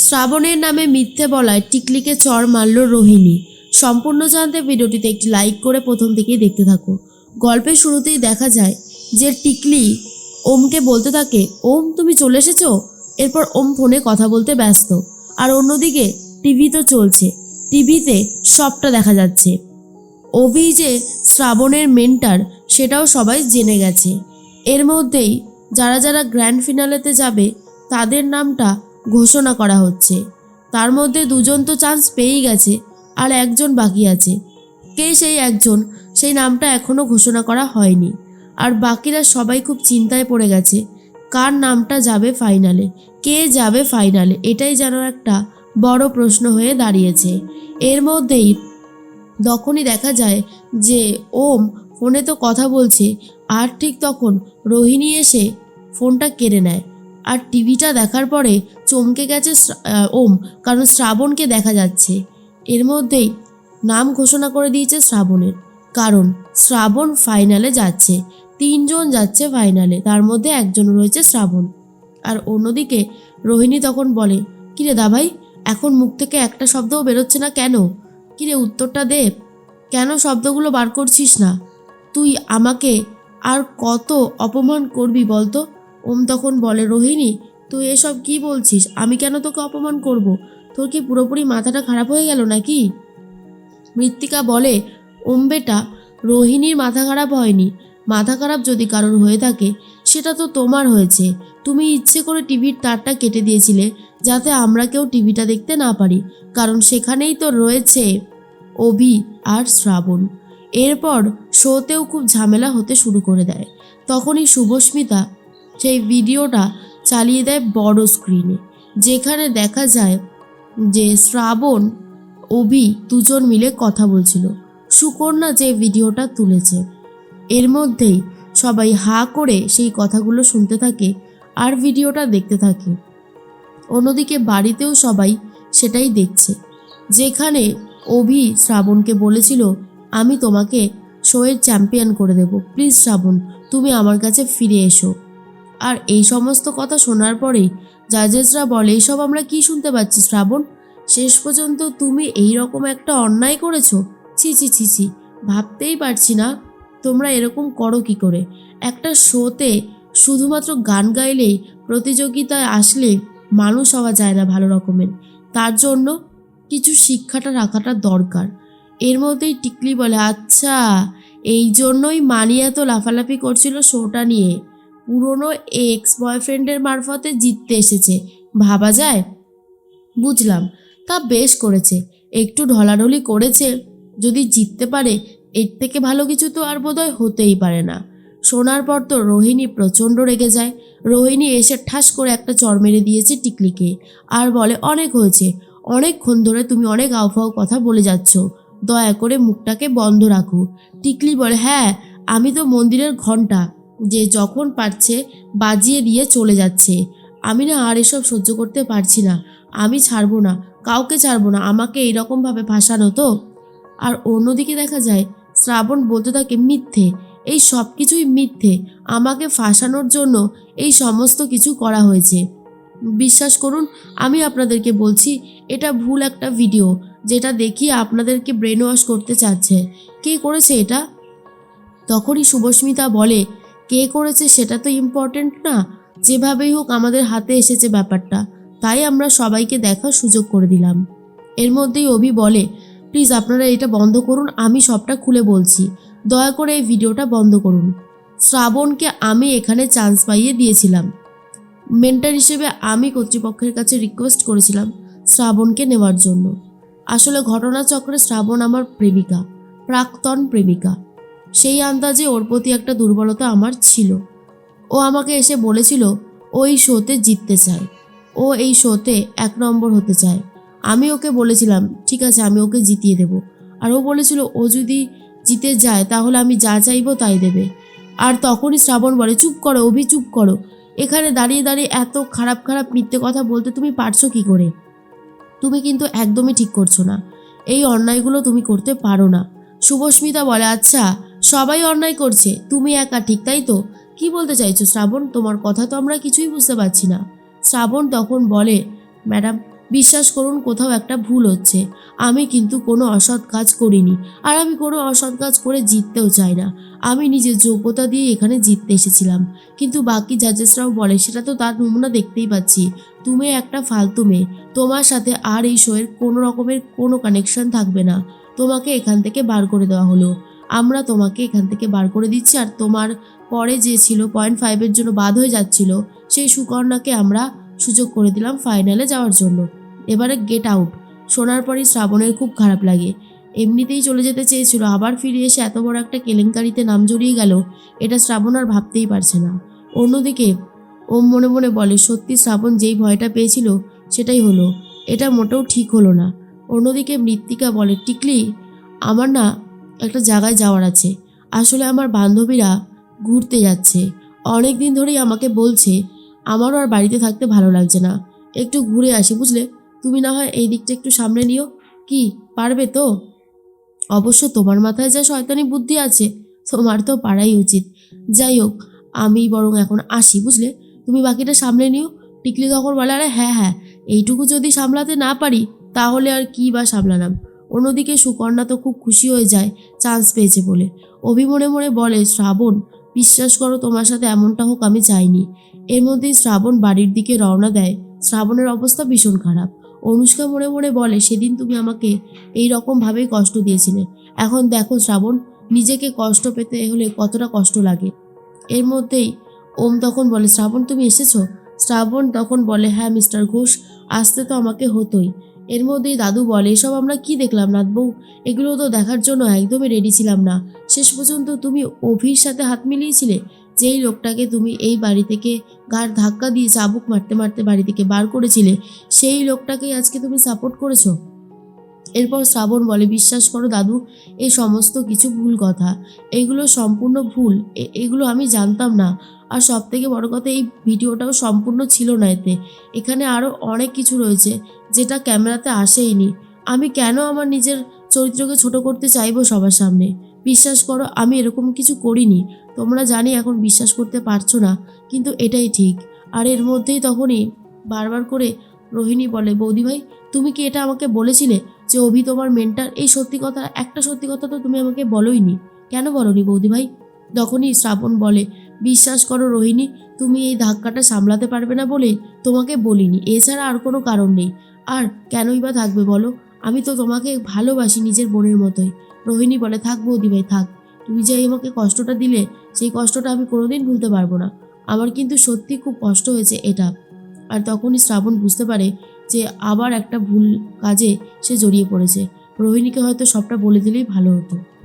শ্রাবণের নামে মিথ্যে বলায় টিকলিকে চড় মারল রোহিণী। সম্পূর্ণ জানতে ভিডিওটিতে একটি লাইক করে প্রথম থেকেই দেখতে থাকো। গল্পের শুরুতেই দেখা যায় যে টিকলি ওমকে বলতে থাকে, ওম তুমি চলে এসেছো। এরপর ওম ফোনে কথা বলতে ব্যস্ত, আর অন্যদিকে টিভি তো চলছে, টিভিতে সবটা দেখা যাচ্ছে। অভি যে শ্রাবণের মেন্টার সেটাও সবাই জেনে গেছে। এর মধ্যেই যারা যারা গ্র্যান্ড ফিনালেতে যাবে তাদের নামটা ঘোষণা করা হচ্ছে। তার মধ্যে দুজন তো চান্স পেয়েই গেছে, আর একজন বাকি আছে। কে সেই একজন, সেই নামটা এখনও ঘোষণা করা হয়নি। আর বাকিরা সবাই খুব চিন্তায় পড়ে গেছে, কার নামটা যাবে ফাইনালে, কে যাবে ফাইনালে, এটাই যেন একটা বড় প্রশ্ন হয়ে দাঁড়িয়েছে। এর মধ্যেই তখনই দেখা যায় যে ওম ফোনে তো কথা বলছে, আর ঠিক তখন রোহিণী এসে ফোনটা কেড়ে নেয়। আর টিভিটা দেখার পরে চমকে গেছে ওম, কারণ শ্রাবণকে দেখা যাচ্ছে। এর মধ্যেই নাম ঘোষণা করে দিয়েছে শ্রাবণের, কারণ শ্রাবণ ফাইনালে যাচ্ছে। 3 জন যাচ্ছে ফাইনালে, তার মধ্যে একজন রয়েছে শ্রাবণ। আর অন্যদিকে রোহিণী তখন বলে, কিরে দাভাই, এখন মুখ থেকে একটা শব্দও বেরোচ্ছে না কেন? কিরে উত্তরটা দে, কেন শব্দগুলো বার করছিস না? তুই আমাকে আর কত অপমান করবি বলতো? ওম তখন বলে, রোহিণী তুই এসব কি বলছিস? আমি কেন তোকে অপমান করব? তোর কি পুরোপুরি মাথাটা খারাপ হয়ে গেল নাকি? মৃত্তিকা বলে, ওম বেটা, রোহিণীর মাথা খারাপ হয়নি। মাথা খারাপ যদি কারোর হয়ে থাকে সেটা তো তোমার হয়েছে। তুমি ইচ্ছে করে টিভির তারটা কেটে দিয়েছিলে যাতে আমরা কেউ টিভিটা দেখতে না পারি, কারণ সেখানেই তো রয়েছে অভি আর শ্রাবণ। এরপর শোতেও খুব ঝামেলা হতে শুরু করে দেয়। তখনই শুভস্মিতা সেই ভিডিওটা চালিয়ে দেয় বড় স্ক্রিনে, যেখানে দেখা যায় যে শ্রাবণ অভি দুজন মিলে কথা বলছিল। সুকন্যা যে ভিডিওটা তুলেছে, এর মধ্যেই সবাই হা করে সেই কথাগুলো শুনতে থাকে আর ভিডিওটা দেখতে থাকে। অন্যদিকে বাড়িতেও সবাই সেটাই দেখছে, যেখানে অভি শ্রাবণকে বলেছিল, আমি তোমাকে শোয়ের চ্যাম্পিয়ন করে দেব, প্লিজ শ্রাবণ তুমি আমার কাছে ফিরে এসো। আর এই সমস্ত কথা শোনার পরেই জাজেসরা বলে, এইসব আমরা কি শুনতে পাচ্ছি শ্রাবণ? শেষ পর্যন্ত তুমি এই রকম একটা অন্যায় করেছো? ছি ছি ছি ছি, ভাবতেই পারছি না তোমরা এরকম করো কি করে। একটা শোতে শুধুমাত্র গান গাইলেই, প্রতিযোগিতায় আসলে মানুষ হওয়া যায় না ভালো রকমের, তার জন্য কিছু শিক্ষাটা রাখাটা দরকার। এর মধ্যেই টিকলি বলে, আচ্ছা এই জন্যই মানি এত লাফালাফি করছিল শোটা নিয়ে, পুরনো এক্স বয়ফ্রেন্ডের মারফতে জিততে এসেছে, ভাবা যায়। বুঝলাম, তা বেশ করেছে, একটু ঢলাঢলি করেছে, যদি জিততে পারে এর থেকে ভালো কিছু তো আর বোধহয় হতেই পারে না। শোনার পর তো রোহিণী প্রচণ্ড রেগে যায়। রোহিণী এসে ঠাস করে একটা চড় মেরে দিয়েছে টিকলিকে, আর বলে, অনেক হয়েছে, অনেকক্ষণ ধরে তুমি অনেক আউফাউ কথা বলে যাচ্ছ, দয়া করে মুখটাকে বন্ধ রাখো। টিকলি বলে, হ্যাঁ আমি তো মন্দিরের ঘণ্টা, যে যখন পারছে বাজিয়ে দিয়ে চলে যাচ্ছে। আমি না আর এসব সহ্য করতে পারছি না, আমি ছাড়বো না, কাউকে ছাড়বো না, আমাকে এইরকমভাবে ফাঁসানো তো। আর অন্যদিকে দেখা যায় শ্রাবণ বলতে থাকে, মিথ্যে, এই সব কিছুই মিথ্যে, আমাকে ফাঁসানোর জন্য এই সমস্ত কিছু করা হয়েছে। বিশ্বাস করুন, আমি আপনাদেরকে বলছি এটা ভুল একটা ভিডিও, যেটা দেখিয়ে আপনাদেরকে ব্রেন ওয়াশ করতে চাচ্ছে। কে করেছে এটা? তখনই শুভস্মিতা বলে, কে করেছে সেটা তো ইম্পর্টেন্ট না, যেভাবেই হোক আমাদের হাতে এসেছে ব্যাপারটা, তাই আমরা সবাইকে দেখার সুযোগ করে দিলাম। এর মধ্যেই অভি বলে, প্লিজ আপনারা এটা বন্ধ করুন, আমি সবটা খুলে বলছি, দয়া করে এই ভিডিওটা বন্ধ করুন। শ্রাবণকে আমি এখানে চান্স পাইয়ে দিয়েছিলাম, মেন্টর হিসেবে আমি কর্তৃপক্ষের কাছে রিকোয়েস্ট করেছিলাম শ্রাবণকে নেওয়ার জন্য। আসলে ঘটনাচক্রে শ্রাবণ আমার প্রেমিকা, প্রাক্তন প্রেমিকা, সেই আন্দাজে ওর প্রতি একটা দুর্বলতা আমার ছিল। ও আমাকে এসে বলেছিল ও এই শোতে জিততে চায়, ও এই শোতে 1 নম্বর হতে চায়। আমি ওকে বলেছিলাম ঠিক আছে আমি ওকে জিতিয়ে দেব, আর ও বলেছিল ও যদি জিতে যায় তাহলে আমি যা চাইবো তাই দেবে। আর তখনই শ্রাবণ বলে, চুপ করো অভি, চুপ করো, এখানে দাঁড়িয়ে দাঁড়িয়ে এত খারাপ খারাপ মিথ্যে কথা বলতে তুমি পারছো কি করে? তুমি কিন্তু একদমই ঠিক করছো না, এই অন্যায়গুলো তুমি করতে পারো না। শুভস্মিতা বলে, আচ্ছা সবাই অন্যায় করছে, তুমি একা ঠিক তাই তো? কি বলতে চাইছো শ্রাবণ? তোমার কথা তো আমরা কিছুই বুঝতে পারছি না। শ্রাবণ তখন বলে, ম্যাডাম বিশ্বাস করুন কোথাও একটা ভুল হচ্ছে। আমি কিন্তু কোনো অসৎ কাজ করিনি, আর আমি কোনো অসৎ কাজ করে জিততেও চাই না। আমি নিজের যোগ্যতা দিয়ে এখানে জিততে এসেছিলাম। কিন্তু বাকি জাজেসরাও বলে সেটা তো তার নমুনা দেখতেই পাচ্ছি। তুমি একটা ফালতু মেয়ে, তোমার সাথে আর এই শোয়ের কোনো রকমের কোনো কানেকশন থাকবে না। তোমাকে এখান থেকে বার করে দেওয়া হলো। আমরা তোমাকে এখান থেকে বার করে দিচ্ছি, আর তোমার পরে যে ছিল 0.5-এর জন্য বাদ হয়ে যাচ্ছিল, সেই সুকন্যাকে আমরা সুযোগ করে দিলাম ফাইনালে যাওয়ার জন্য। এবারে গেট আউট। শোনার পরই শ্রাবণের খুব খারাপ লাগে। এমনিতেই চলে যেতে চেয়েছিল, আবার ফিরে এসে এত বড় একটা কেলেঙ্কারিতে নাম জড়িয়ে গেল, এটা শ্রাবণ আর ভাবতেই পারছে না। অন্যদিকে ওম মনে মনে বলে, সত্যি শ্রাবণ যেই ভয়টা পেয়েছিল সেটাই হলো। এটা মোটেও ঠিক হলো না। অন্যদিকে মৃত্তিকা বলে, টিকলি, আমার না একটা জায়গায় যাওয়ার আছে। আসলে আমার বান্ধবীরা ঘুরতে যাচ্ছে। অনেক দিন ধরেই আমাকে বলছে, আমারও আর বাড়িতে থাকতে ভালো লাগছে না, একটু ঘুরে আসি, বুঝলে? তুমি না হয় এই দিকটা একটু সামনে নিও। কি, পারবে তো? অবশ্য তোমার মাথায় যা শয়তানি বুদ্ধি আছে, তোমার তো পারাই উচিত। যাই হোক, আমি বরং এখন আসি, বুঝলে? তুমি বাকিটা সামলে নিও। টিকলি তখন বলে, আরে হ্যাঁ হ্যাঁ, এইটুকু যদি সামলাতে না পারি তাহলে আর কি বা সামলালাম। অন্যদিকে সুকন্যা তো খুব খুশি হয়ে যায় চান্স পেয়েছে বলে। অভি মনে মনে বলে, শ্রাবণ, বিশ্বাস করো তোমার সাথে এমনটা হোক আমি চাইনি। এর মধ্যেই শ্রাবণ বাড়ির দিকে রওনা দেয়। শ্রাবণের অবস্থা ভীষণ খারাপ। অনুষ্কা মনে মনে বলে, সেদিন তুমি আমাকে এই রকমভাবেই কষ্ট দিয়েছিলে। এখন দেখো শ্রাবণ, নিজেকে কষ্ট পেতে হলে কতটা কষ্ট লাগে। এর মধ্যেই ওম তখন বলে, শ্রাবণ তুমি এসেছো? শ্রাবণ তখন বলে, হ্যাঁ মিস্টার ঘোষ, আসতে তো আমাকে হতোই। এর মধ্যেই দাদু বলে, এসব আমরা কি দেখলাম নাথবউ? এগুলো তো দেখার জন্য একদমই রেডি ছিলাম না। শেষ পর্যন্ত তুমি অভির সাথে হাত মিলিয়েছিলে, যেই লোকটাকে তুমি এই বাড়ি থেকে ঘাড় ধাক্কা দিয়ে চাবুক মারতে মারতে বাড়ি থেকে বার করেছিলে, সেই লোকটাকেই আজকে তুমি সাপোর্ট করেছো। এরপর শ্রাবণ বলে, বিশ্বাস করো দাদু, এই সমস্ত কিছু ভুল কথা। এগুলো সম্পূর্ণ ভুল। এগুলো আমি জানতাম না। আর সব থেকে বড় কথা, এই ভিডিওটাও সম্পূর্ণ ছিল না এতে। এখানে আরও অনেক কিছু রয়েছে যেটা ক্যামেরাতে আসেইনি। আমি কেন আমার নিজের চরিত্রকে ছোট করতে চাইবো সবার সামনে? বিশ্বাস করো, আমি এরকম কিছু করিনি। তোমরা জানি এখন বিশ্বাস করতে পারছো না, কিন্তু এটাই ঠিক। আর এর মধ্যেই তখনই বারবার করে রোহিণী বলে, বৌদি ভাই, তুমি কি এটা আমাকে বলেছিলে যে অভি তোমার মেন্টার? এই সত্যি কথা, একটা সত্যি কথা তো তুমি আমাকে বলোইনি। কেন বলোনি বৌদি ভাই? তখনই শ্রাবণ বলে, বিশ্বাস করো রোহিণী, তুমি এই ধাক্কাটা সামলাতে পারবে না বলে তোমাকে বলিনি, এছাড়া আর কোনো কারণ নেই। আর কেনই বা থাকবে বলো? আমি তো তোমাকে ভালোবাসি নিজের বোনের মতোই। রোহিণী বলে, থাক বৌদি ভাই থাক, তুমি যে আমাকে কষ্টটা দিলে সেই কষ্টটা আমি কোনোদিন ভুলতে পারবো না। আমার কিন্তু সত্যি খুব কষ্ট হয়েছে এটা। আর তখনই শ্রাবণ বুঝতে পারে যে আবার একটা ভুল কাজে সে জড়িয়ে পড়েছে। রোহিণীকে হয়তো সবটা বলে দিলেই ভালো হতো।